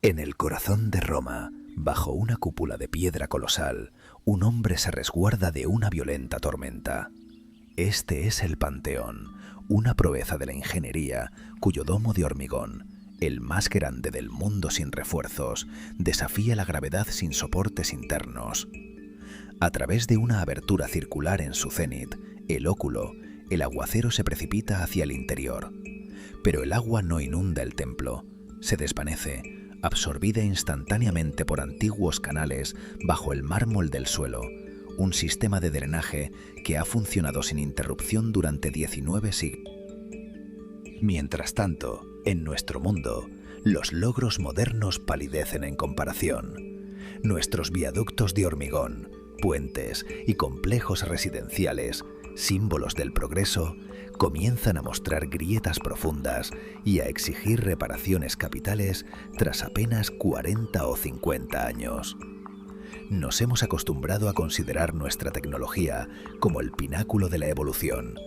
En el corazón de Roma, bajo una cúpula de piedra colosal, un hombre se resguarda de una violenta tormenta. Este es el Panteón, una proeza de la ingeniería cuyo domo de hormigón, el más grande del mundo sin refuerzos, desafía la gravedad sin soportes internos. A través de una abertura circular en su cénit, el óculo, el aguacero se precipita hacia el interior. Pero el agua no inunda el templo, se desvanece, absorbida instantáneamente por antiguos canales bajo el mármol del suelo, un sistema de drenaje que ha funcionado sin interrupción durante 19 siglos. Mientras tanto, en nuestro mundo, los logros modernos palidecen en comparación. Nuestros viaductos de hormigón, puentes y complejos residenciales, símbolos del progreso, comienzan a mostrar grietas profundas y a exigir reparaciones capitales tras apenas 40 o 50 años. Nos hemos acostumbrado a considerar nuestra tecnología como el pináculo de la evolución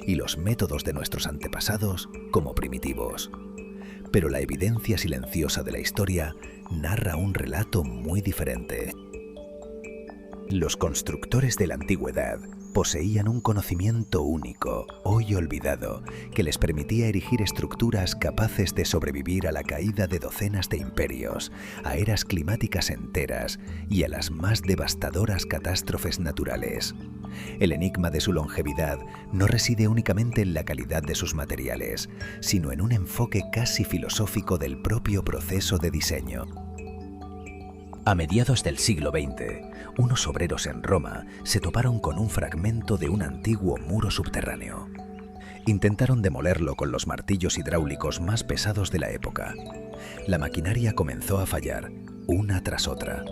y los métodos de nuestros antepasados como primitivos. Pero la evidencia silenciosa de la historia narra un relato muy diferente. Los constructores de la antigüedad poseían un conocimiento único, hoy olvidado, que les permitía erigir estructuras capaces de sobrevivir a la caída de docenas de imperios, a eras climáticas enteras y a las más devastadoras catástrofes naturales. El enigma de su longevidad no reside únicamente en la calidad de sus materiales, sino en un enfoque casi filosófico del propio proceso de diseño. A mediados del siglo XX, unos obreros en Roma se toparon con un fragmento de un antiguo muro subterráneo. Intentaron demolerlo con los martillos hidráulicos más pesados de la época. La maquinaria comenzó a fallar, una tras otra.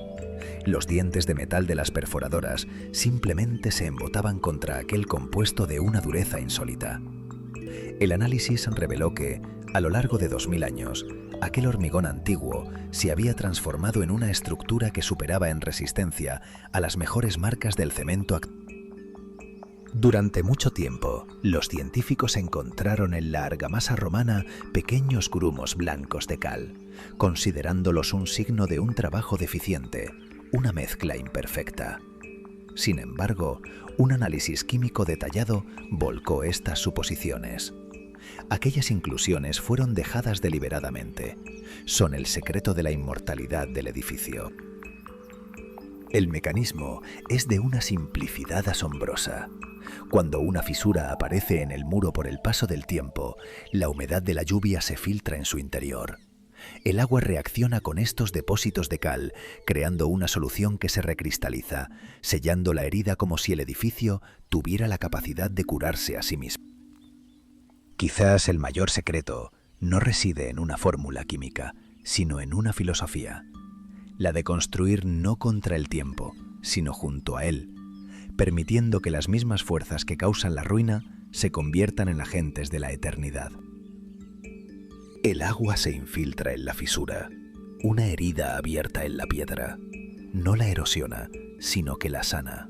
Los dientes de metal de las perforadoras simplemente se embotaban contra aquel compuesto de una dureza insólita. El análisis reveló que, a lo largo de 2000 años, aquel hormigón antiguo se había transformado en una estructura que superaba en resistencia a las mejores marcas del cemento actual. Durante mucho tiempo, los científicos encontraron en la argamasa romana pequeños grumos blancos de cal, considerándolos un signo de un trabajo deficiente, una mezcla imperfecta. Sin embargo, un análisis químico detallado volcó estas suposiciones. Aquellas inclusiones fueron dejadas deliberadamente. Son el secreto de la inmortalidad del edificio. El mecanismo es de una simplicidad asombrosa. Cuando una fisura aparece en el muro por el paso del tiempo, la humedad de la lluvia se filtra en su interior. El agua reacciona con estos depósitos de cal, creando una solución que se recristaliza, sellando la herida como si el edificio tuviera la capacidad de curarse a sí mismo. Quizás el mayor secreto no reside en una fórmula química, sino en una filosofía, la de construir no contra el tiempo, sino junto a él, permitiendo que las mismas fuerzas que causan la ruina se conviertan en agentes de la eternidad. El agua se infiltra en la fisura, una herida abierta en la piedra. No la erosiona, sino que la sana.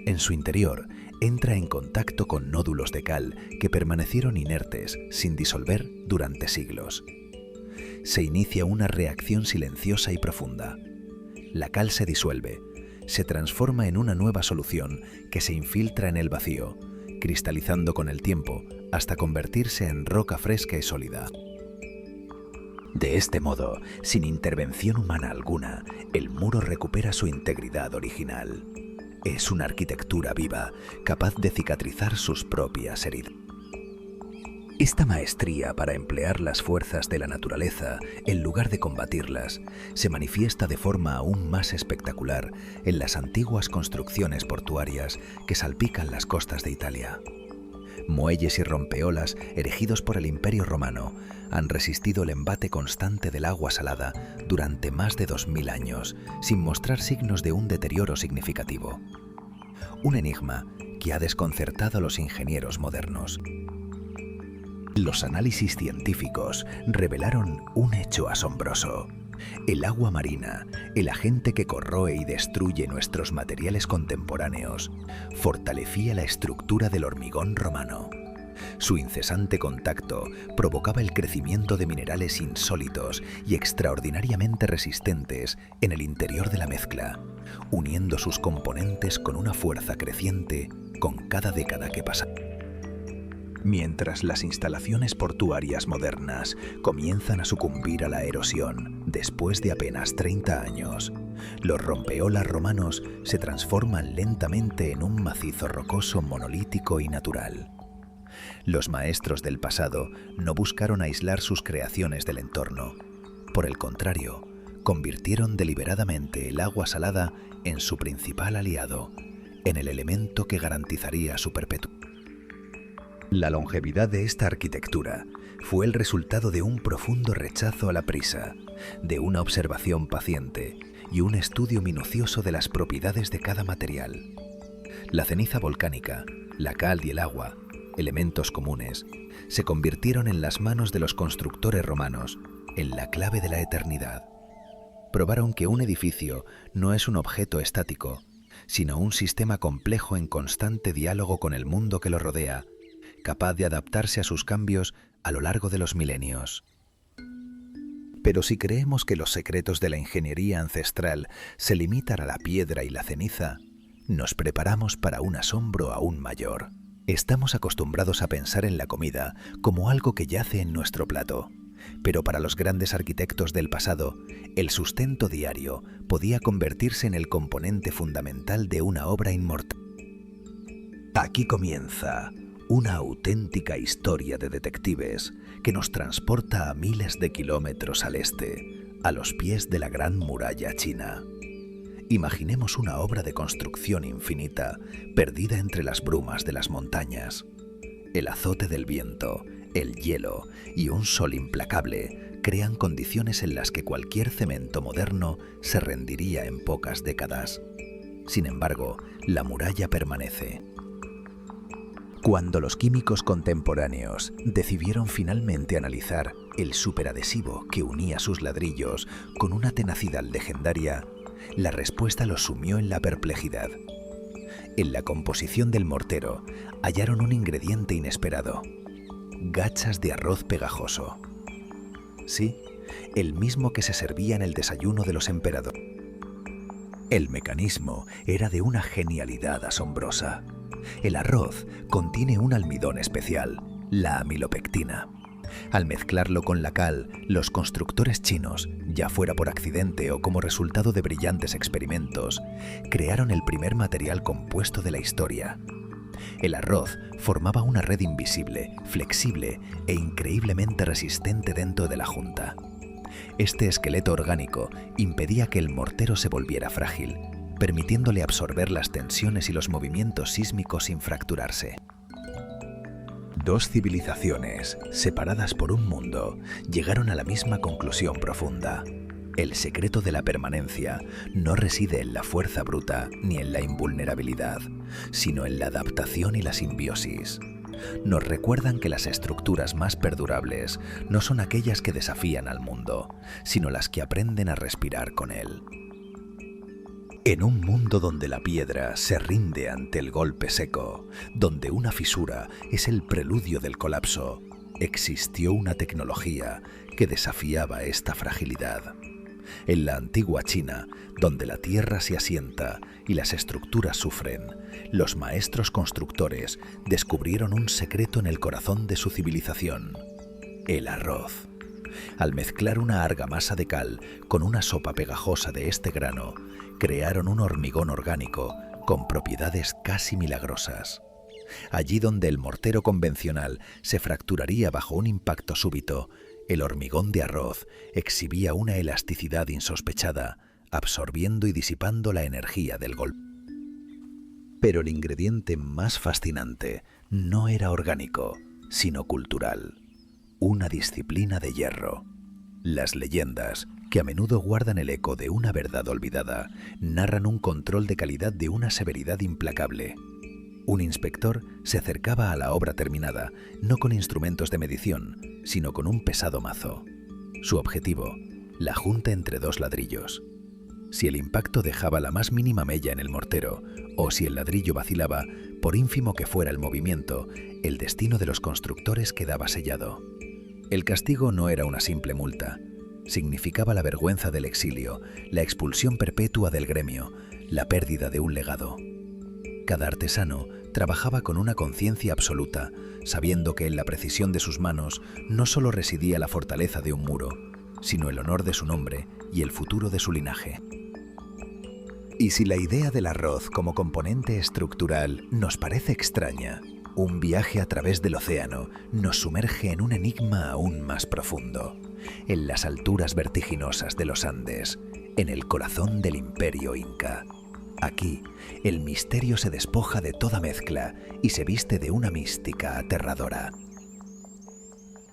En su interior, entra en contacto con nódulos de cal que permanecieron inertes, sin disolver, durante siglos. Se inicia una reacción silenciosa y profunda. La cal se disuelve, se transforma en una nueva solución que se infiltra en el vacío, cristalizando con el tiempo hasta convertirse en roca fresca y sólida. De este modo, sin intervención humana alguna, el muro recupera su integridad original. Es una arquitectura viva, capaz de cicatrizar sus propias heridas. Esta maestría para emplear las fuerzas de la naturaleza en lugar de combatirlas se manifiesta de forma aún más espectacular en las antiguas construcciones portuarias que salpican las costas de Italia. Muelles y rompeolas erigidos por el Imperio Romano han resistido el embate constante del agua salada durante más de 2000 años, sin mostrar signos de un deterioro significativo. Un enigma que ha desconcertado a los ingenieros modernos. Los análisis científicos revelaron un hecho asombroso. El agua marina, el agente que corroe y destruye nuestros materiales contemporáneos, fortalecía la estructura del hormigón romano. Su incesante contacto provocaba el crecimiento de minerales insólitos y extraordinariamente resistentes en el interior de la mezcla, uniendo sus componentes con una fuerza creciente con cada década que pasaba. Mientras las instalaciones portuarias modernas comienzan a sucumbir a la erosión después de apenas 30 años, los rompeolas romanos se transforman lentamente en un macizo rocoso monolítico y natural. Los maestros del pasado no buscaron aislar sus creaciones del entorno. Por el contrario, convirtieron deliberadamente el agua salada en su principal aliado, en el elemento que garantizaría su perpetuidad. La longevidad de esta arquitectura fue el resultado de un profundo rechazo a la prisa, de una observación paciente y un estudio minucioso de las propiedades de cada material. La ceniza volcánica, la cal y el agua, elementos comunes, se convirtieron en las manos de los constructores romanos en la clave de la eternidad. Probaron que un edificio no es un objeto estático, sino un sistema complejo en constante diálogo con el mundo que lo rodea, capaz de adaptarse a sus cambios a lo largo de los milenios. Pero si creemos que los secretos de la ingeniería ancestral se limitan a la piedra y la ceniza, nos preparamos para un asombro aún mayor. Estamos acostumbrados a pensar en la comida como algo que yace en nuestro plato, pero para los grandes arquitectos del pasado, el sustento diario podía convertirse en el componente fundamental de una obra inmortal. Aquí comienza una auténtica historia de detectives que nos transporta a miles de kilómetros al este, a los pies de la Gran Muralla China. Imaginemos una obra de construcción infinita, perdida entre las brumas de las montañas. El azote del viento, el hielo y un sol implacable crean condiciones en las que cualquier cemento moderno se rendiría en pocas décadas. Sin embargo, la muralla permanece. Cuando los químicos contemporáneos decidieron finalmente analizar el superadhesivo que unía sus ladrillos con una tenacidad legendaria, la respuesta los sumió en la perplejidad. En la composición del mortero hallaron un ingrediente inesperado: gachas de arroz pegajoso. Sí, el mismo que se servía en el desayuno de los emperadores. El mecanismo era de una genialidad asombrosa. El arroz contiene un almidón especial, la amilopectina. Al mezclarlo con la cal, los constructores chinos, ya fuera por accidente o como resultado de brillantes experimentos, crearon el primer material compuesto de la historia. El arroz formaba una red invisible, flexible e increíblemente resistente dentro de la junta. Este esqueleto orgánico impedía que el mortero se volviera frágil, permitiéndole absorber las tensiones y los movimientos sísmicos sin fracturarse. Dos civilizaciones, separadas por un mundo, llegaron a la misma conclusión profunda. El secreto de la permanencia no reside en la fuerza bruta ni en la invulnerabilidad, sino en la adaptación y la simbiosis. Nos recuerdan que las estructuras más perdurables no son aquellas que desafían al mundo, sino las que aprenden a respirar con él. En un mundo donde la piedra se rinde ante el golpe seco, donde una fisura es el preludio del colapso, existió una tecnología que desafiaba esta fragilidad. En la antigua China, donde la tierra se asienta y las estructuras sufren, los maestros constructores descubrieron un secreto en el corazón de su civilización: el arroz. Al mezclar una argamasa de cal con una sopa pegajosa de este grano, crearon un hormigón orgánico con propiedades casi milagrosas. Allí donde el mortero convencional se fracturaría bajo un impacto súbito, el hormigón de arroz exhibía una elasticidad insospechada, absorbiendo y disipando la energía del golpe. Pero el ingrediente más fascinante no era orgánico, sino cultural: una disciplina de hierro. Las leyendas, que a menudo guardan el eco de una verdad olvidada, narran un control de calidad de una severidad implacable. Un inspector se acercaba a la obra terminada, no con instrumentos de medición, sino con un pesado mazo. Su objetivo: la junta entre dos ladrillos. Si el impacto dejaba la más mínima mella en el mortero, o si el ladrillo vacilaba, por ínfimo que fuera el movimiento, el destino de los constructores quedaba sellado. El castigo no era una simple multa. Significaba la vergüenza del exilio, la expulsión perpetua del gremio, la pérdida de un legado. Cada artesano trabajaba con una conciencia absoluta, sabiendo que en la precisión de sus manos no solo residía la fortaleza de un muro, sino el honor de su nombre y el futuro de su linaje. Y si la idea del arroz como componente estructural nos parece extraña, un viaje a través del océano nos sumerge en un enigma aún más profundo, en las alturas vertiginosas de los Andes, en el corazón del Imperio Inca. Aquí, el misterio se despoja de toda mezcla y se viste de una mística aterradora.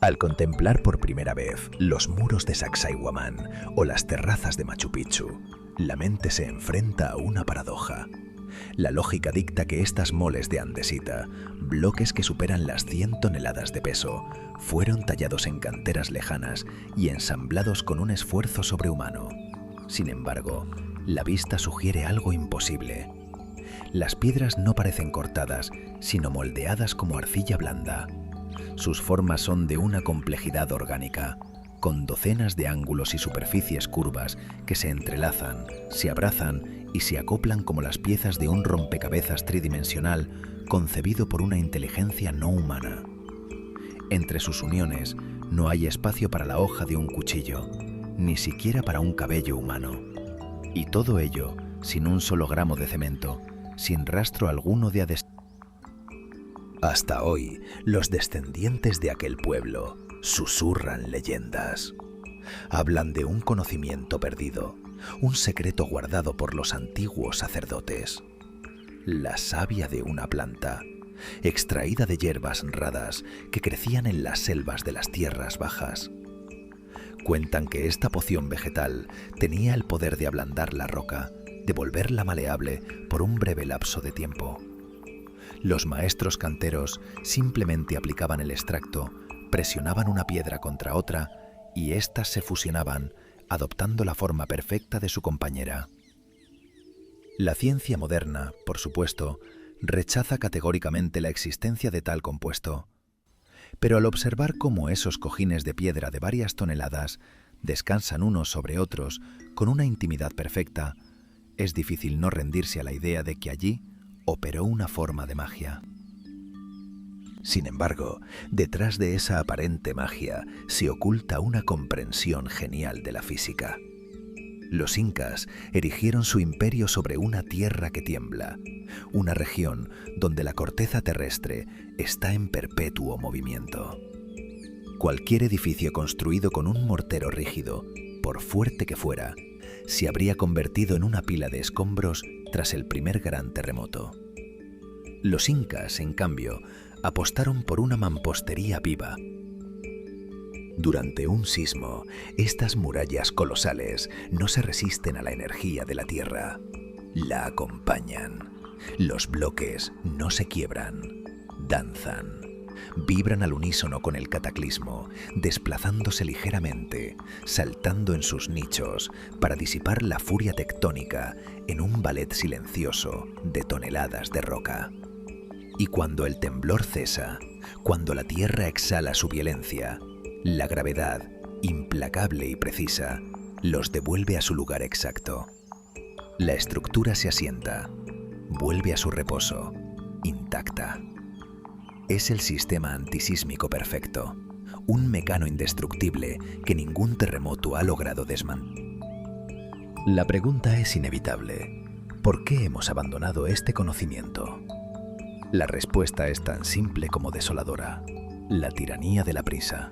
Al contemplar por primera vez los muros de Sacsayhuamán o las terrazas de Machu Picchu, la mente se enfrenta a una paradoja. La lógica dicta que estas moles de andesita, bloques que superan las 100 toneladas de peso, fueron tallados en canteras lejanas y ensamblados con un esfuerzo sobrehumano. Sin embargo, la vista sugiere algo imposible. Las piedras no parecen cortadas, sino moldeadas como arcilla blanda. Sus formas son de una complejidad orgánica, con docenas de ángulos y superficies curvas que se entrelazan, se abrazan y se acoplan como las piezas de un rompecabezas tridimensional concebido por una inteligencia no humana. Entre sus uniones no hay espacio para la hoja de un cuchillo, ni siquiera para un cabello humano. Y todo ello sin un solo gramo de cemento, sin rastro alguno de adhesivo. Hasta hoy, los descendientes de aquel pueblo susurran leyendas. Hablan de un conocimiento perdido, un secreto guardado por los antiguos sacerdotes. La savia de una planta, extraída de hierbas raras que crecían en las selvas de las tierras bajas. Cuentan que esta poción vegetal tenía el poder de ablandar la roca, de volverla maleable por un breve lapso de tiempo. Los maestros canteros simplemente aplicaban el extracto, presionaban una piedra contra otra y éstas se fusionaban, adoptando la forma perfecta de su compañera. La ciencia moderna, por supuesto, rechaza categóricamente la existencia de tal compuesto. Pero al observar cómo esos cojines de piedra de varias toneladas descansan unos sobre otros con una intimidad perfecta, es difícil no rendirse a la idea de que allí operó una forma de magia. Sin embargo, detrás de esa aparente magia se oculta una comprensión genial de la física. Los incas erigieron su imperio sobre una tierra que tiembla, una región donde la corteza terrestre está en perpetuo movimiento. Cualquier edificio construido con un mortero rígido, por fuerte que fuera, se habría convertido en una pila de escombros tras el primer gran terremoto. Los incas, en cambio, apostaron por una mampostería viva. Durante un sismo, estas murallas colosales no se resisten a la energía de la tierra, la acompañan. Los bloques no se quiebran, danzan, vibran al unísono con el cataclismo, desplazándose ligeramente, saltando en sus nichos para disipar la furia tectónica en un ballet silencioso de toneladas de roca. Y cuando el temblor cesa, cuando la tierra exhala su violencia, la gravedad, implacable y precisa, los devuelve a su lugar exacto. La estructura se asienta, vuelve a su reposo, intacta. Es el sistema antisísmico perfecto, un mecano indestructible que ningún terremoto ha logrado desmantelar. La pregunta es inevitable. ¿Por qué hemos abandonado este conocimiento? La respuesta es tan simple como desoladora: la tiranía de la prisa.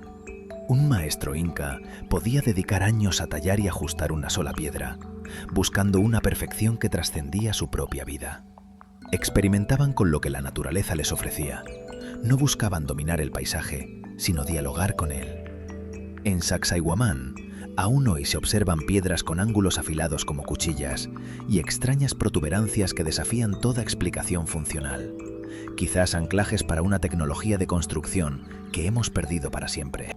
Un maestro inca podía dedicar años a tallar y ajustar una sola piedra, buscando una perfección que trascendía su propia vida. Experimentaban con lo que la naturaleza les ofrecía. No buscaban dominar el paisaje, sino dialogar con él. En Sacsayhuamán, aún hoy se observan piedras con ángulos afilados como cuchillas y extrañas protuberancias que desafían toda explicación funcional. Quizás anclajes para una tecnología de construcción que hemos perdido para siempre.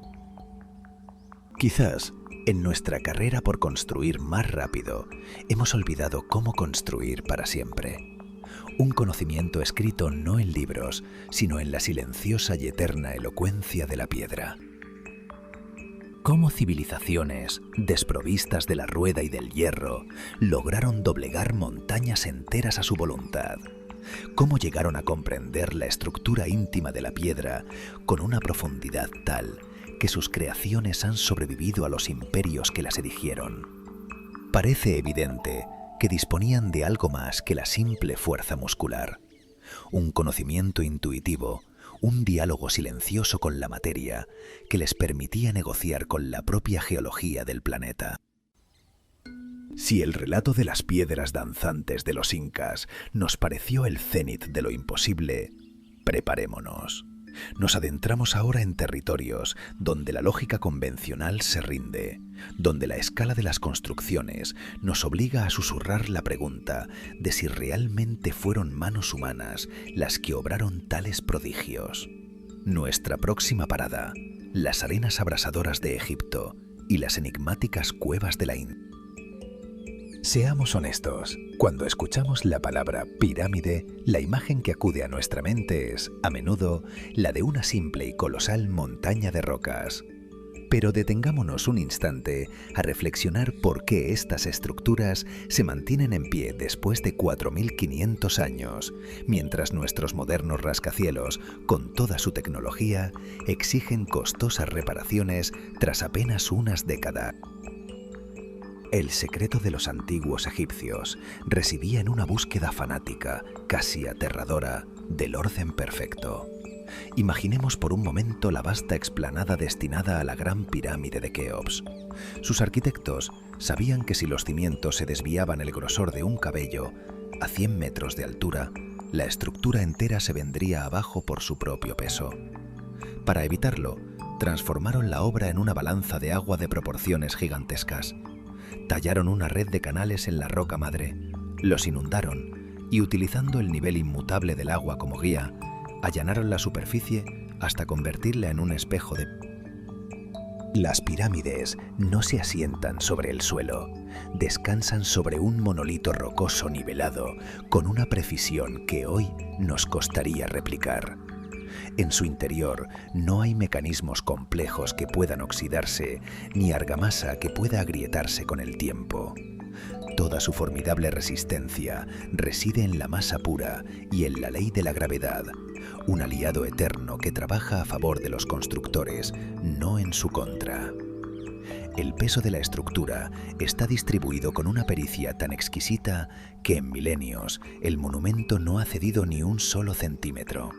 Quizás En nuestra carrera por construir más rápido, hemos olvidado cómo construir para siempre. Un conocimiento escrito no en libros, sino en la silenciosa y eterna elocuencia de la piedra. Cómo civilizaciones, desprovistas de la rueda y del hierro, lograron doblegar montañas enteras a su voluntad. Cómo llegaron a comprender la estructura íntima de la piedra con una profundidad tal que sus creaciones han sobrevivido a los imperios que las erigieron. Parece evidente que disponían de algo más que la simple fuerza muscular, un conocimiento intuitivo, un diálogo silencioso con la materia que les permitía negociar con la propia geología del planeta. Si el relato de las piedras danzantes de los incas nos pareció el cénit de lo imposible, preparémonos. Nos adentramos ahora en territorios donde la lógica convencional se rinde, donde la escala de las construcciones nos obliga a susurrar la pregunta de si realmente fueron manos humanas las que obraron tales prodigios. Nuestra próxima parada, las arenas abrasadoras de Egipto y las enigmáticas cuevas de la India. Seamos honestos, cuando escuchamos la palabra pirámide, la imagen que acude a nuestra mente es, a menudo, la de una simple y colosal montaña de rocas. Pero detengámonos un instante a reflexionar por qué estas estructuras se mantienen en pie después de 4.500 años, mientras nuestros modernos rascacielos, con toda su tecnología, exigen costosas reparaciones tras apenas unas décadas. El secreto de los antiguos egipcios residía en una búsqueda fanática, casi aterradora, del orden perfecto. Imaginemos por un momento la vasta explanada destinada a la gran pirámide de Keops. Sus arquitectos sabían que si los cimientos se desviaban el grosor de un cabello, a 100 metros de altura, la estructura entera se vendría abajo por su propio peso. Para evitarlo, transformaron la obra en una balanza de agua de proporciones gigantescas. Tallaron una red de canales en la roca madre, los inundaron y, utilizando el nivel inmutable del agua como guía, allanaron la superficie hasta convertirla en un espejo de... Las pirámides no se asientan sobre el suelo, descansan sobre un monolito rocoso nivelado con una precisión que hoy nos costaría replicar. En su interior no hay mecanismos complejos que puedan oxidarse, ni argamasa que pueda agrietarse con el tiempo. Toda su formidable resistencia reside en la masa pura y en la ley de la gravedad, un aliado eterno que trabaja a favor de los constructores, no en su contra. El peso de la estructura está distribuido con una pericia tan exquisita que en milenios el monumento no ha cedido ni un solo centímetro.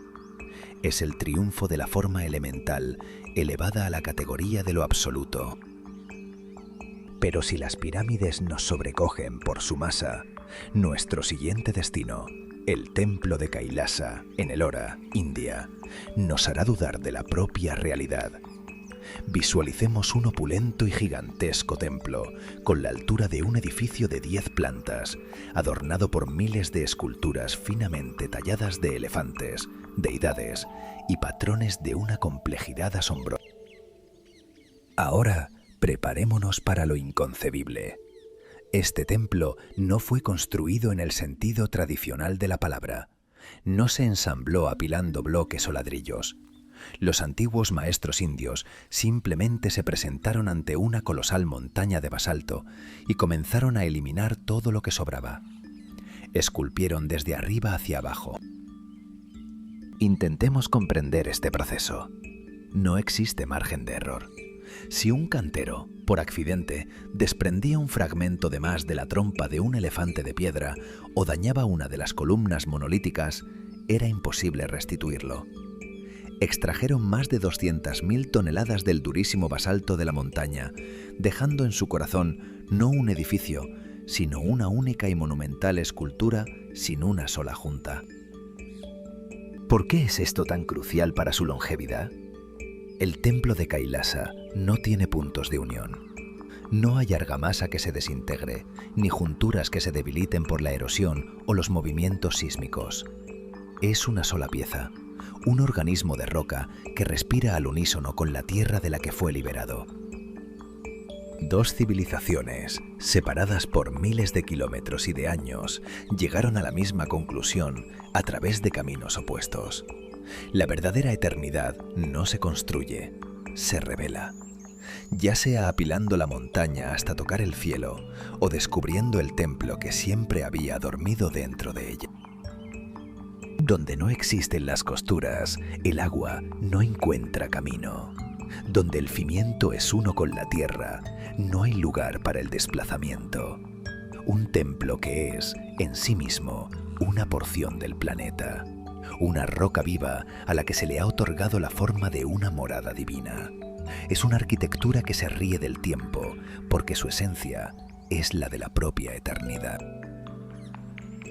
Es el triunfo de la forma elemental, elevada a la categoría de lo absoluto. Pero si las pirámides nos sobrecogen por su masa, nuestro siguiente destino, el templo de Kailasa, en Ellora, India, nos hará dudar de la propia realidad. Visualicemos un opulento y gigantesco templo, con la altura de un edificio de 10 plantas, adornado por miles de esculturas finamente talladas de elefantes, deidades y patrones de una complejidad asombrosa. Ahora, preparémonos para lo inconcebible. Este templo no fue construido en el sentido tradicional de la palabra. No se ensambló apilando bloques o ladrillos. Los antiguos maestros indios simplemente se presentaron ante una colosal montaña de basalto y comenzaron a eliminar todo lo que sobraba. Esculpieron desde arriba hacia abajo. Intentemos comprender este proceso. No existe margen de error. Si un cantero, por accidente, desprendía un fragmento de más de la trompa de un elefante de piedra o dañaba una de las columnas monolíticas, era imposible restituirlo. Extrajeron más de 200.000 toneladas del durísimo basalto de la montaña, dejando en su corazón no un edificio, sino una única y monumental escultura sin una sola junta. ¿Por qué es esto tan crucial para su longevidad? El templo de Kailasa no tiene puntos de unión. No hay argamasa que se desintegre, ni junturas que se debiliten por la erosión o los movimientos sísmicos. Es una sola pieza, un organismo de roca que respira al unísono con la tierra de la que fue liberado. Dos civilizaciones, separadas por miles de kilómetros y de años, llegaron a la misma conclusión a través de caminos opuestos. La verdadera eternidad no se construye, se revela. Ya sea apilando la montaña hasta tocar el cielo o descubriendo el templo que siempre había dormido dentro de ella. Donde no existen las costuras, el agua no encuentra camino. Donde el cimiento es uno con la tierra, no hay lugar para el desplazamiento. Un templo que es, en sí mismo, una porción del planeta. Una roca viva a la que se le ha otorgado la forma de una morada divina. Es una arquitectura que se ríe del tiempo, porque su esencia es la de la propia eternidad.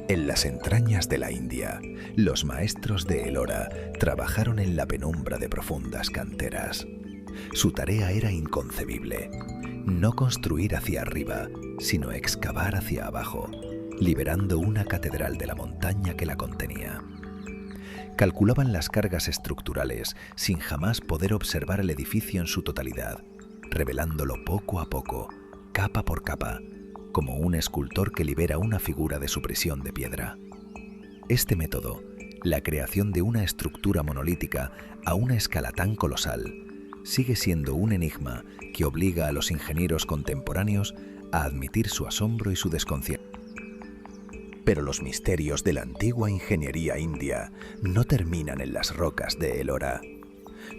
En las entrañas de la India, los maestros de Ellora trabajaron en la penumbra de profundas canteras. Su tarea era inconcebible: no construir hacia arriba, sino excavar hacia abajo, liberando una catedral de la montaña que la contenía. Calculaban las cargas estructurales sin jamás poder observar el edificio en su totalidad, revelándolo poco a poco, capa por capa, como un escultor que libera una figura de su prisión de piedra. Este método, la creación de una estructura monolítica a una escala tan colosal, sigue siendo un enigma que obliga a los ingenieros contemporáneos a admitir su asombro y su desconcierto. Pero los misterios de la antigua ingeniería india no terminan en las rocas de Ellora.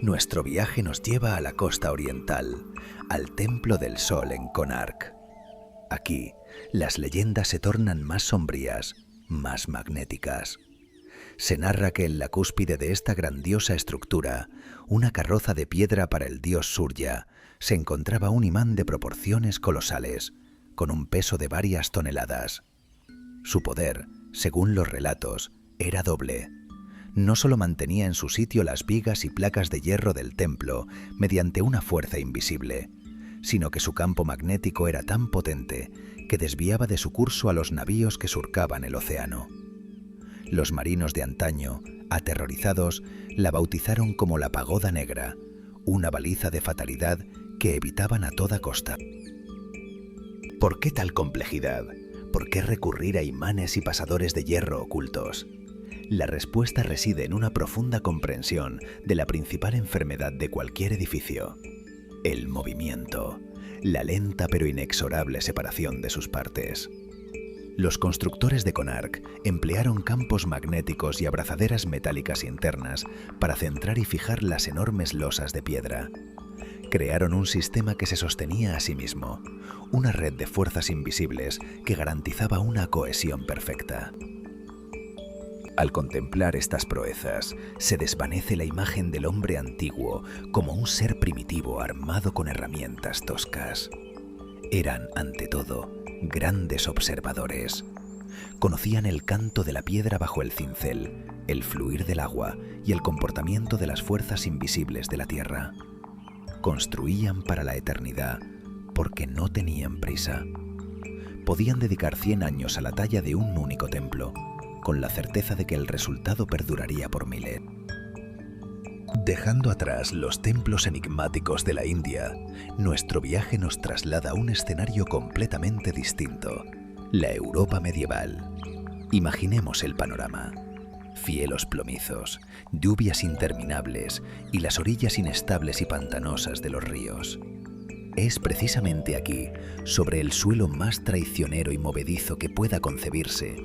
Nuestro viaje nos lleva a la costa oriental, al Templo del Sol en Konark. Aquí, las leyendas se tornan más sombrías, más magnéticas. Se narra que en la cúspide de esta grandiosa estructura, una carroza de piedra para el dios Surya, se encontraba un imán de proporciones colosales, con un peso de varias toneladas. Su poder, según los relatos, era doble. No solo mantenía en su sitio las vigas y placas de hierro del templo mediante una fuerza invisible, sino que su campo magnético era tan potente que desviaba de su curso a los navíos que surcaban el océano. Los marinos de antaño, aterrorizados, la bautizaron como la Pagoda Negra, una baliza de fatalidad que evitaban a toda costa. ¿Por qué tal complejidad? ¿Por qué recurrir a imanes y pasadores de hierro ocultos? La respuesta reside en una profunda comprensión de la principal enfermedad de cualquier edificio: el movimiento, la lenta pero inexorable separación de sus partes. Los constructores de Konark emplearon campos magnéticos y abrazaderas metálicas internas para centrar y fijar las enormes losas de piedra. Crearon un sistema que se sostenía a sí mismo, una red de fuerzas invisibles que garantizaba una cohesión perfecta. Al contemplar estas proezas, se desvanece la imagen del hombre antiguo como un ser primitivo armado con herramientas toscas. Eran, ante todo, grandes observadores. Conocían el canto de la piedra bajo el cincel, el fluir del agua y el comportamiento de las fuerzas invisibles de la tierra. Construían para la eternidad porque no tenían prisa. Podían dedicar 100 años a la talla de un único templo, con la certeza de que el resultado perduraría por miles. Dejando atrás los templos enigmáticos de la India, nuestro viaje nos traslada a un escenario completamente distinto: la Europa medieval. Imaginemos el panorama: cielos plomizos, lluvias interminables y las orillas inestables y pantanosas de los ríos. Es precisamente aquí, sobre el suelo más traicionero y movedizo que pueda concebirse,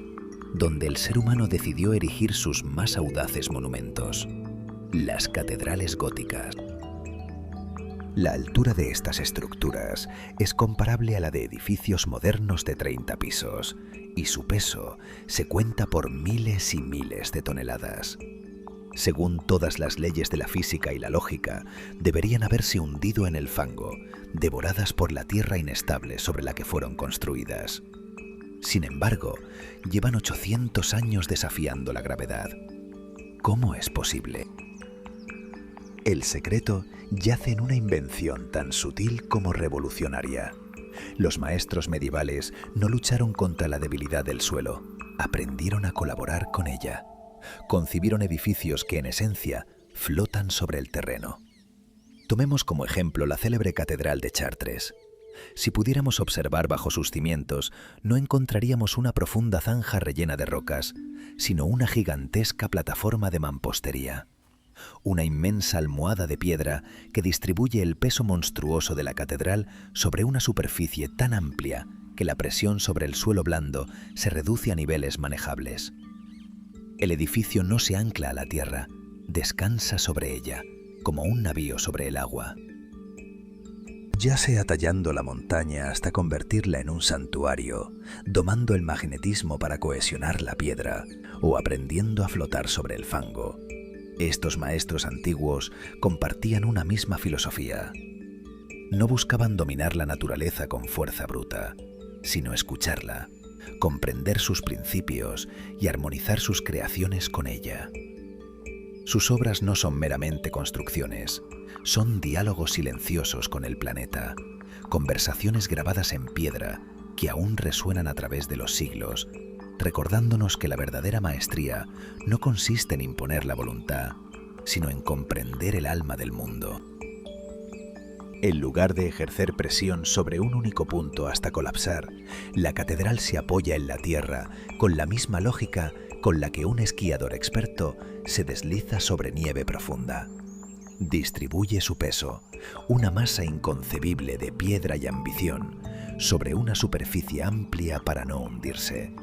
donde el ser humano decidió erigir sus más audaces monumentos: las catedrales góticas. La altura de estas estructuras es comparable a la de edificios modernos de 30 pisos, y su peso se cuenta por miles y miles de toneladas. Según todas las leyes de la física y la lógica, deberían haberse hundido en el fango, devoradas por la tierra inestable sobre la que fueron construidas. Sin embargo, llevan 800 años desafiando la gravedad. ¿Cómo es posible? El secreto yace en una invención tan sutil como revolucionaria. Los maestros medievales no lucharon contra la debilidad del suelo, aprendieron a colaborar con ella. Concibieron edificios que, en esencia, flotan sobre el terreno. Tomemos como ejemplo la célebre Catedral de Chartres. Si pudiéramos observar bajo sus cimientos, no encontraríamos una profunda zanja rellena de rocas, sino una gigantesca plataforma de mampostería. Una inmensa almohada de piedra que distribuye el peso monstruoso de la catedral sobre una superficie tan amplia que la presión sobre el suelo blando se reduce a niveles manejables. El edificio no se ancla a la tierra, descansa sobre ella, como un navío sobre el agua. Ya sea tallando la montaña hasta convertirla en un santuario, domando el magnetismo para cohesionar la piedra o aprendiendo a flotar sobre el fango, estos maestros antiguos compartían una misma filosofía. No buscaban dominar la naturaleza con fuerza bruta, sino escucharla, comprender sus principios y armonizar sus creaciones con ella. Sus obras no son meramente construcciones, son diálogos silenciosos con el planeta, conversaciones grabadas en piedra que aún resuenan a través de los siglos, recordándonos que la verdadera maestría no consiste en imponer la voluntad, sino en comprender el alma del mundo. En lugar de ejercer presión sobre un único punto hasta colapsar, la catedral se apoya en la tierra con la misma lógica con la que un esquiador experto se desliza sobre nieve profunda. Distribuye su peso, una masa inconcebible de piedra y ambición, sobre una superficie amplia para no hundirse.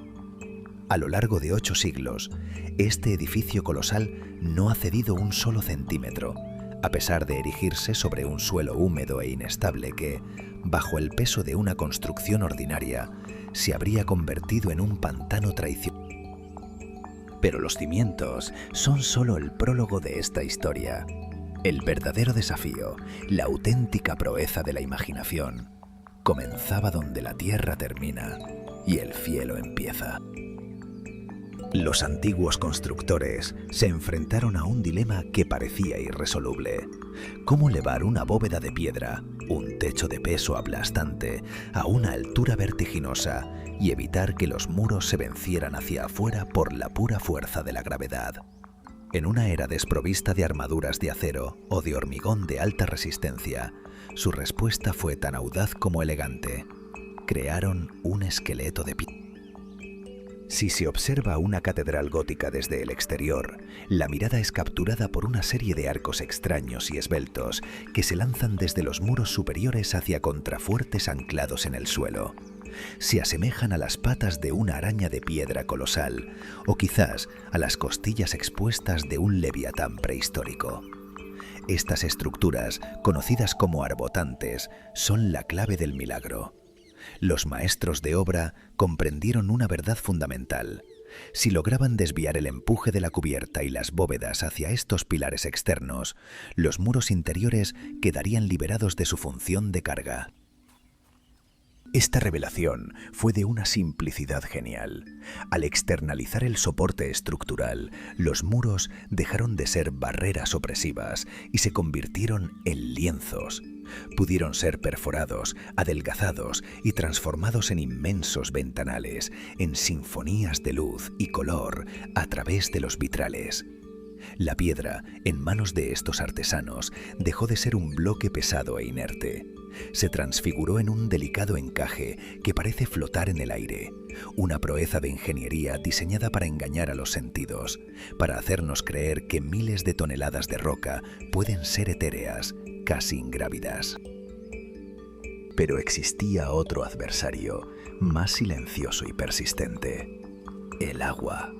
A lo largo de 8 siglos, este edificio colosal no ha cedido un solo centímetro, a pesar de erigirse sobre un suelo húmedo e inestable que, bajo el peso de una construcción ordinaria, se habría convertido en un pantano traicionero. Pero los cimientos son solo el prólogo de esta historia. El verdadero desafío, la auténtica proeza de la imaginación, comenzaba donde la tierra termina y el cielo empieza. Los antiguos constructores se enfrentaron a un dilema que parecía irresoluble. ¿Cómo elevar una bóveda de piedra, un techo de peso aplastante, a una altura vertiginosa y evitar que los muros se vencieran hacia afuera por la pura fuerza de la gravedad? En una era desprovista de armaduras de acero o de hormigón de alta resistencia, su respuesta fue tan audaz como elegante. Crearon un esqueleto de piedra. Si se observa una catedral gótica desde el exterior, la mirada es capturada por una serie de arcos extraños y esbeltos que se lanzan desde los muros superiores hacia contrafuertes anclados en el suelo. Se asemejan a las patas de una araña de piedra colosal o quizás a las costillas expuestas de un leviatán prehistórico. Estas estructuras, conocidas como arbotantes, son la clave del milagro. Los maestros de obra comprendieron una verdad fundamental. Si lograban desviar el empuje de la cubierta y las bóvedas hacia estos pilares externos, los muros interiores quedarían liberados de su función de carga. Esta revelación fue de una simplicidad genial. Al externalizar el soporte estructural, los muros dejaron de ser barreras opresivas y se convirtieron en lienzos. Pudieron ser perforados, adelgazados y transformados en inmensos ventanales, en sinfonías de luz y color a través de los vitrales. La piedra, en manos de estos artesanos, dejó de ser un bloque pesado e inerte. Se transfiguró en un delicado encaje que parece flotar en el aire, una proeza de ingeniería diseñada para engañar a los sentidos, para hacernos creer que miles de toneladas de roca pueden ser etéreas, casi ingrávidas. Pero existía otro adversario, más silencioso y persistente: el agua.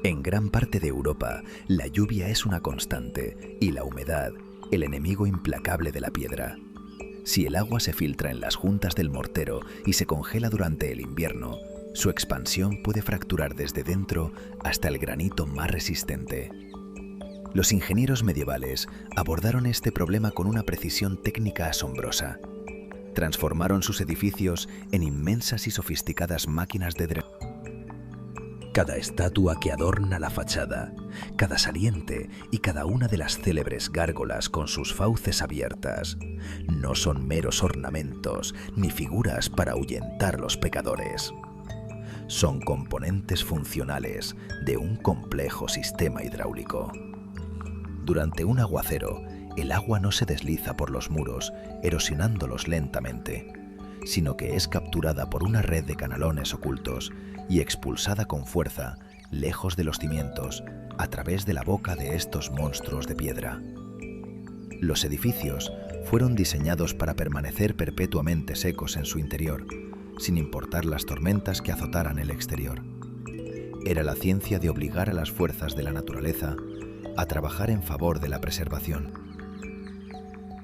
En gran parte de Europa, la lluvia es una constante y la humedad, el enemigo implacable de la piedra. Si el agua se filtra en las juntas del mortero y se congela durante el invierno, su expansión puede fracturar desde dentro hasta el granito más resistente. Los ingenieros medievales abordaron este problema con una precisión técnica asombrosa. Transformaron sus edificios en inmensas y sofisticadas máquinas de drenaje. Cada estatua que adorna la fachada, cada saliente y cada una de las célebres gárgolas con sus fauces abiertas, no son meros ornamentos ni figuras para ahuyentar los pecadores. Son componentes funcionales de un complejo sistema hidráulico. Durante un aguacero, el agua no se desliza por los muros, erosionándolos lentamente. sino que es capturada por una red de canalones ocultos y expulsada con fuerza, lejos de los cimientos, a través de la boca de estos monstruos de piedra. Los edificios fueron diseñados para permanecer perpetuamente secos en su interior, sin importar las tormentas que azotaran el exterior. Era la ciencia de obligar a las fuerzas de la naturaleza a trabajar en favor de la preservación.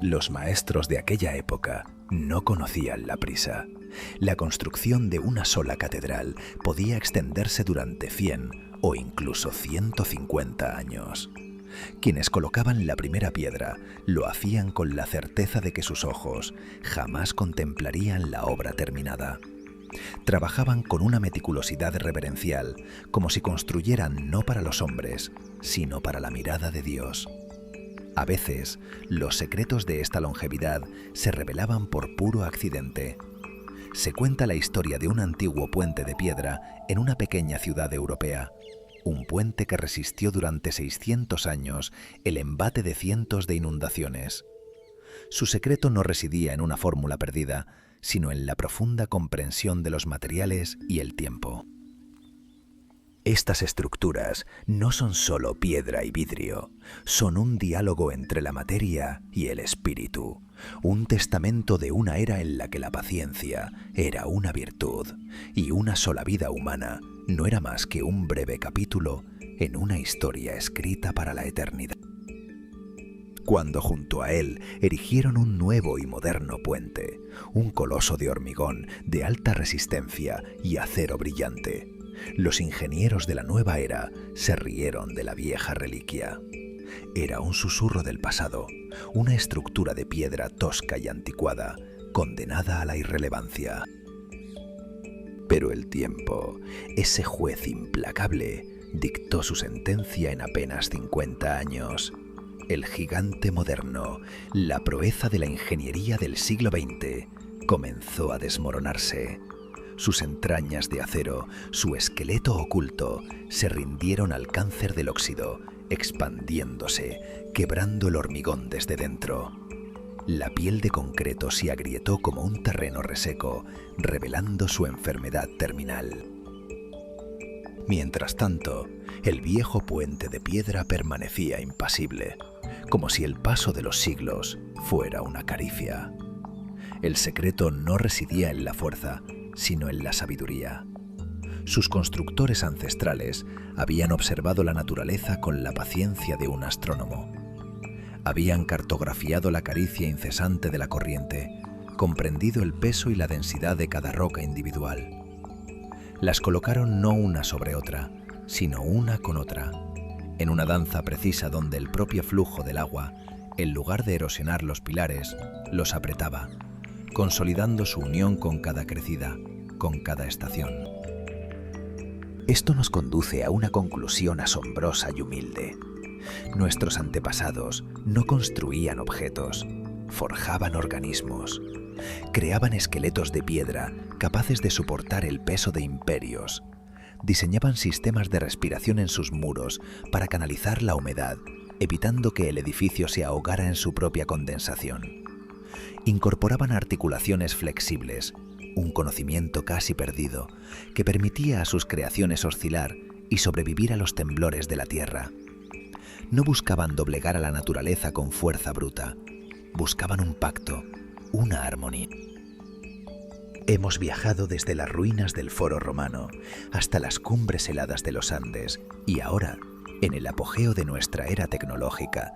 Los maestros de aquella época no conocían la prisa. La construcción de una sola catedral podía extenderse durante 100 o incluso 150 años. Quienes colocaban la primera piedra lo hacían con la certeza de que sus ojos jamás contemplarían la obra terminada. Trabajaban con una meticulosidad reverencial, como si construyeran no para los hombres, sino para la mirada de Dios. A veces, los secretos de esta longevidad se revelaban por puro accidente. Se cuenta la historia de un antiguo puente de piedra en una pequeña ciudad europea, un puente que resistió durante 600 años el embate de cientos de inundaciones. Su secreto no residía en una fórmula perdida, sino en la profunda comprensión de los materiales y el tiempo. Estas estructuras no son solo piedra y vidrio, son un diálogo entre la materia y el espíritu, un testamento de una era en la que la paciencia era una virtud y una sola vida humana no era más que un breve capítulo en una historia escrita para la eternidad. Cuando junto a él erigieron un nuevo y moderno puente, un coloso de hormigón de alta resistencia y acero brillante, los ingenieros de la nueva era se rieron de la vieja reliquia. Era un susurro del pasado, una estructura de piedra tosca y anticuada, condenada a la irrelevancia. Pero el tiempo, ese juez implacable, dictó su sentencia en apenas 50 años. El gigante moderno, la proeza de la ingeniería del siglo XX, comenzó a desmoronarse. Sus entrañas de acero, su esqueleto oculto, se rindieron al cáncer del óxido, expandiéndose, quebrando el hormigón desde dentro. La piel de concreto se agrietó como un terreno reseco, revelando su enfermedad terminal. Mientras tanto, el viejo puente de piedra permanecía impasible, como si el paso de los siglos fuera una caricia. El secreto no residía en la fuerza, sino en la sabiduría. Sus constructores ancestrales habían observado la naturaleza con la paciencia de un astrónomo. Habían cartografiado la caricia incesante de la corriente, comprendido el peso y la densidad de cada roca individual. Las colocaron no una sobre otra, sino una con otra, en una danza precisa donde el propio flujo del agua, en lugar de erosionar los pilares, los apretaba, consolidando su unión con cada crecida, con cada estación. Esto nos conduce a una conclusión asombrosa y humilde. Nuestros antepasados no construían objetos, forjaban organismos, creaban esqueletos de piedra capaces de soportar el peso de imperios, diseñaban sistemas de respiración en sus muros para canalizar la humedad, evitando que el edificio se ahogara en su propia condensación. Incorporaban articulaciones flexibles, un conocimiento casi perdido, que permitía a sus creaciones oscilar y sobrevivir a los temblores de la tierra. No buscaban doblegar a la naturaleza con fuerza bruta, buscaban un pacto, una armonía. Hemos viajado desde las ruinas del Foro Romano hasta las cumbres heladas de los Andes y ahora, en el apogeo de nuestra era tecnológica,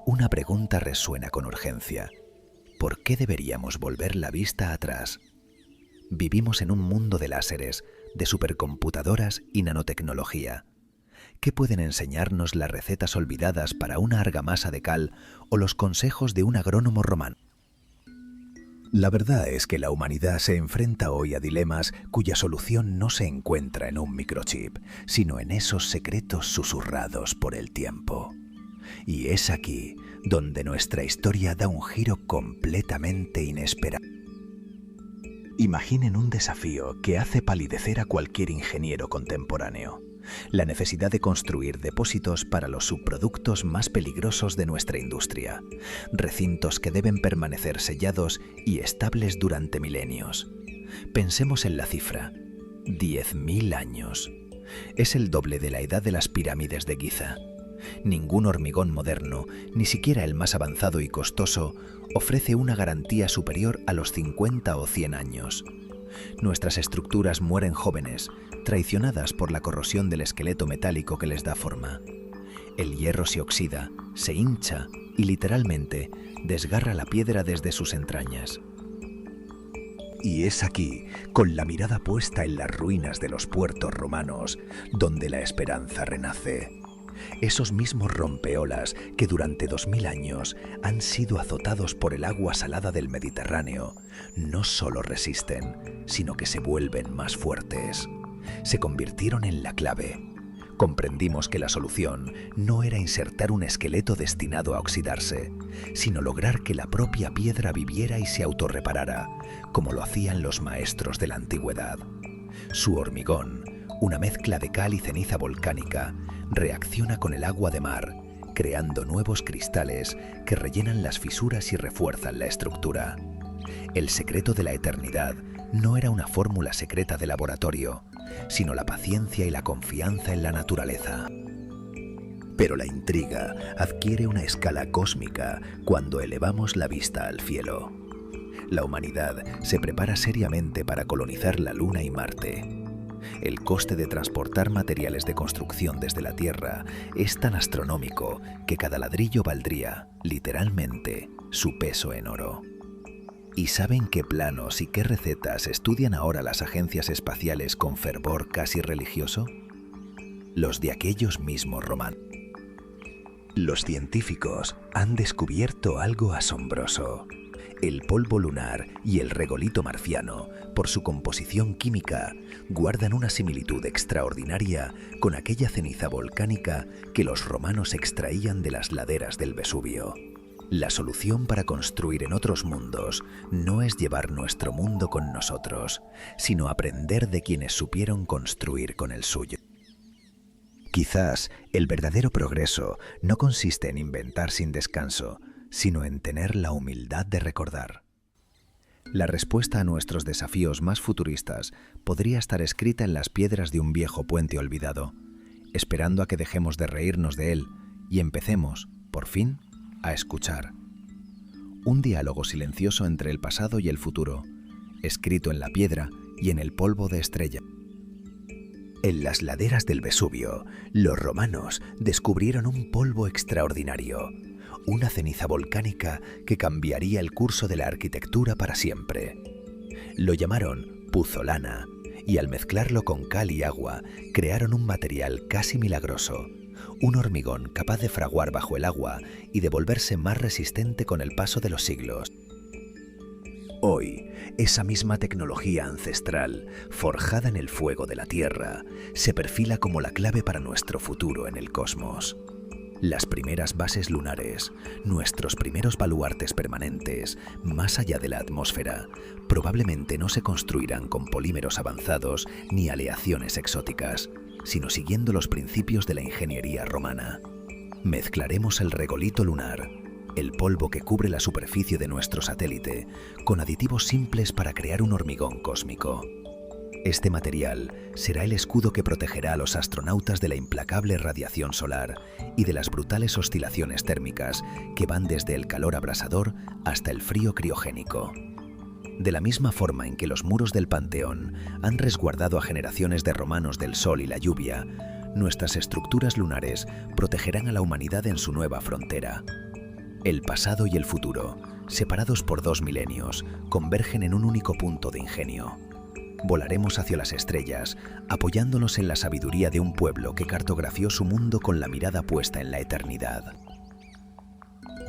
una pregunta resuena con urgencia. ¿Por qué deberíamos volver la vista atrás? Vivimos en un mundo de láseres, de supercomputadoras y nanotecnología. ¿Qué pueden enseñarnos las recetas olvidadas para una argamasa de cal o los consejos de un agrónomo romano? La verdad es que la humanidad se enfrenta hoy a dilemas cuya solución no se encuentra en un microchip, sino en esos secretos susurrados por el tiempo. Y es aquí donde nuestra historia da un giro completamente inesperado. Imaginen un desafío que hace palidecer a cualquier ingeniero contemporáneo. la necesidad de construir depósitos para los subproductos más peligrosos de nuestra industria, recintos que deben permanecer sellados y estables durante milenios. Pensemos en la cifra: 10.000 años. Es el doble de la edad de las pirámides de Giza. Ningún hormigón moderno, ni siquiera el más avanzado y costoso, ofrece una garantía superior a los 50 o 100 años. Nuestras estructuras mueren jóvenes, traicionadas por la corrosión del esqueleto metálico que les da forma. El hierro se oxida, se hincha y literalmente desgarra la piedra desde sus entrañas. Y es aquí, con la mirada puesta en las ruinas de los puertos romanos, donde la esperanza renace. Esos mismos rompeolas que durante 2000 años han sido azotados por el agua salada del Mediterráneo, no solo resisten, sino que se vuelven más fuertes. Se convirtieron en la clave. Comprendimos que la solución no era insertar un esqueleto destinado a oxidarse, sino lograr que la propia piedra viviera y se autorreparara, como lo hacían los maestros de la antigüedad. Su hormigón, una mezcla de cal y ceniza volcánica, reacciona con el agua de mar, creando nuevos cristales que rellenan las fisuras y refuerzan la estructura. El secreto de la eternidad no era una fórmula secreta de laboratorio, sino la paciencia y la confianza en la naturaleza. Pero la intriga adquiere una escala cósmica cuando elevamos la vista al cielo. La humanidad se prepara seriamente para colonizar la Luna y Marte. El coste de transportar materiales de construcción desde la Tierra es tan astronómico que cada ladrillo valdría, literalmente, su peso en oro. ¿Y saben qué planos y qué recetas estudian ahora las agencias espaciales con fervor casi religioso? Los de aquellos mismos romanos. Los científicos han descubierto algo asombroso. El polvo lunar y el regolito marciano, por su composición química, guardan una similitud extraordinaria con aquella ceniza volcánica que los romanos extraían de las laderas del Vesubio. La solución para construir en otros mundos no es llevar nuestro mundo con nosotros, sino aprender de quienes supieron construir con el suyo. Quizás el verdadero progreso no consiste en inventar sin descanso, sino en tener la humildad de recordar. La respuesta a nuestros desafíos más futuristas podría estar escrita en las piedras de un viejo puente olvidado, esperando a que dejemos de reírnos de él y empecemos, por fin, a escuchar. Un diálogo silencioso entre el pasado y el futuro, escrito en la piedra y en el polvo de estrella. En las laderas del Vesubio, los romanos descubrieron un polvo extraordinario, una ceniza volcánica que cambiaría el curso de la arquitectura para siempre. Lo llamaron puzolana y al mezclarlo con cal y agua crearon un material casi milagroso, un hormigón capaz de fraguar bajo el agua y de volverse más resistente con el paso de los siglos. Hoy, esa misma tecnología ancestral, forjada en el fuego de la Tierra, se perfila como la clave para nuestro futuro en el cosmos. Las primeras bases lunares, nuestros primeros baluartes permanentes, más allá de la atmósfera, probablemente no se construirán con polímeros avanzados ni aleaciones exóticas, sino siguiendo los principios de la ingeniería romana. Mezclaremos el regolito lunar, el polvo que cubre la superficie de nuestro satélite, con aditivos simples para crear un hormigón cósmico. Este material será el escudo que protegerá a los astronautas de la implacable radiación solar y de las brutales oscilaciones térmicas que van desde el calor abrasador hasta el frío criogénico. De la misma forma en que los muros del Panteón han resguardado a generaciones de romanos del sol y la lluvia, nuestras estructuras lunares protegerán a la humanidad en su nueva frontera. El pasado y el futuro, separados por 2 milenios, convergen en un único punto de ingenio. Volaremos hacia las estrellas, apoyándonos en la sabiduría de un pueblo que cartografió su mundo con la mirada puesta en la eternidad.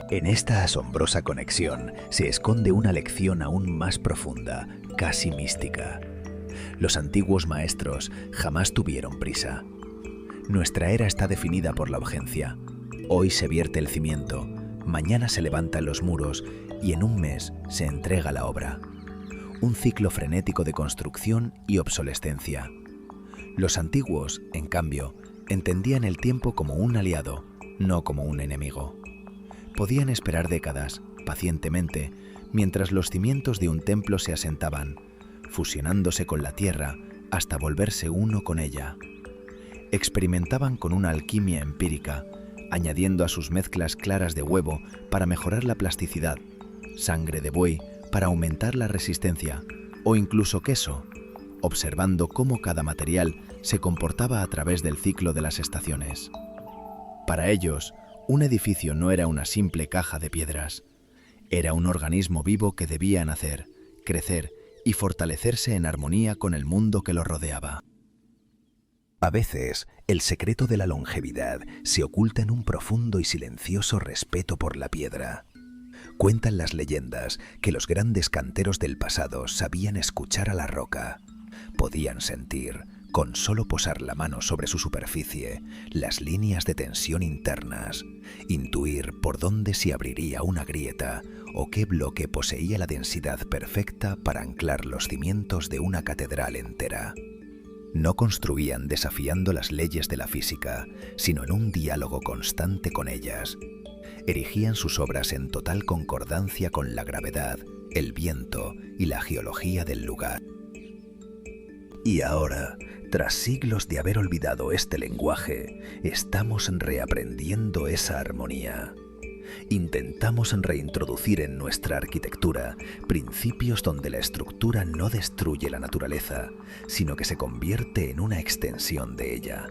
En esta asombrosa conexión se esconde una lección aún más profunda, casi mística. Los antiguos maestros jamás tuvieron prisa. Nuestra era está definida por la urgencia. Hoy se vierte el cimiento, mañana se levantan los muros y en un mes se entrega la obra. Un ciclo frenético de construcción y obsolescencia. Los antiguos, en cambio, entendían el tiempo como un aliado, no como un enemigo. Podían esperar décadas, pacientemente, mientras los cimientos de un templo se asentaban, fusionándose con la tierra hasta volverse uno con ella. Experimentaban con una alquimia empírica, añadiendo a sus mezclas claras de huevo para mejorar la plasticidad, sangre de buey para aumentar la resistencia, o incluso queso, observando cómo cada material se comportaba a través del ciclo de las estaciones. Para ellos, un edificio no era una simple caja de piedras, era un organismo vivo que debía nacer, crecer y fortalecerse en armonía con el mundo que lo rodeaba. A veces, el secreto de la longevidad se oculta en un profundo y silencioso respeto por la piedra. Cuentan las leyendas que los grandes canteros del pasado sabían escuchar a la roca. Podían sentir, con solo posar la mano sobre su superficie, las líneas de tensión internas, intuir por dónde se abriría una grieta o qué bloque poseía la densidad perfecta para anclar los cimientos de una catedral entera. No construían desafiando las leyes de la física, sino en un diálogo constante con ellas. Erigían sus obras en total concordancia con la gravedad, el viento y la geología del lugar. Y ahora, tras siglos de haber olvidado este lenguaje, estamos reaprendiendo esa armonía. Intentamos reintroducir en nuestra arquitectura principios donde la estructura no destruye la naturaleza, sino que se convierte en una extensión de ella,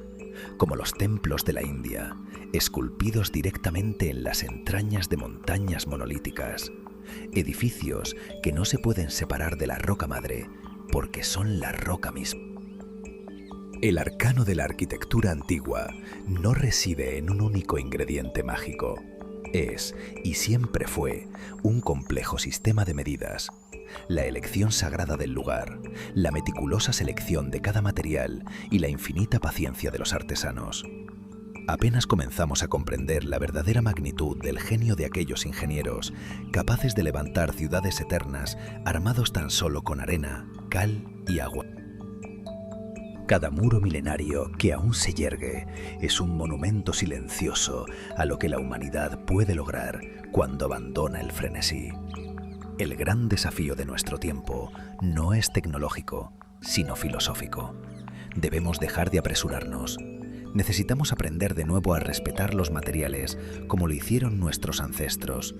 como los templos de la India, esculpidos directamente en las entrañas de montañas monolíticas, edificios que no se pueden separar de la roca madre, porque son la roca misma. El arcano de la arquitectura antigua no reside en un único ingrediente mágico. Es, y siempre fue, un complejo sistema de medidas, la elección sagrada del lugar, la meticulosa selección de cada material y la infinita paciencia de los artesanos. Apenas comenzamos a comprender la verdadera magnitud del genio de aquellos ingenieros, capaces de levantar ciudades eternas armados tan solo con arena, cal y agua. Cada muro milenario que aún se yergue es un monumento silencioso a lo que la humanidad puede lograr cuando abandona el frenesí. El gran desafío de nuestro tiempo no es tecnológico, sino filosófico. Debemos dejar de apresurarnos. Necesitamos aprender de nuevo a respetar los materiales como lo hicieron nuestros ancestros,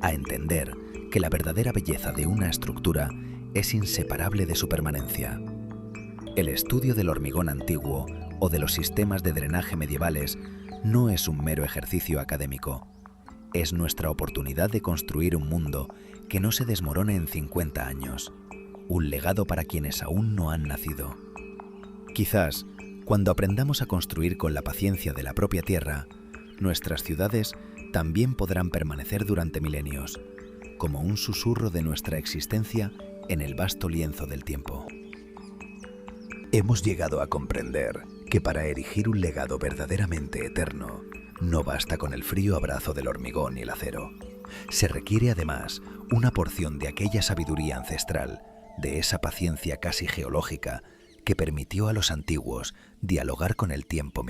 a entender que la verdadera belleza de una estructura es inseparable de su permanencia. El estudio del hormigón antiguo o de los sistemas de drenaje medievales no es un mero ejercicio académico. Es nuestra oportunidad de construir un mundo que no se desmorone en 50 años, un legado para quienes aún no han nacido. Quizás, cuando aprendamos a construir con la paciencia de la propia tierra, nuestras ciudades también podrán permanecer durante milenios, como un susurro de nuestra existencia en el vasto lienzo del tiempo. Hemos llegado a comprender que para erigir un legado verdaderamente eterno, no basta con el frío abrazo del hormigón y el acero. Se requiere además una porción de aquella sabiduría ancestral, de esa paciencia casi geológica que permitió a los antiguos dialogar con el tiempo.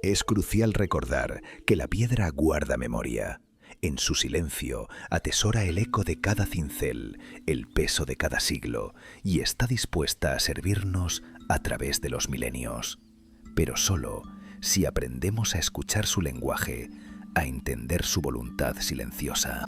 Es crucial recordar que la piedra guarda memoria. En su silencio atesora el eco de cada cincel, el peso de cada siglo, y está dispuesta a servirnos a través de los milenios. Pero solo si aprendemos a escuchar su lenguaje, a entender su voluntad silenciosa.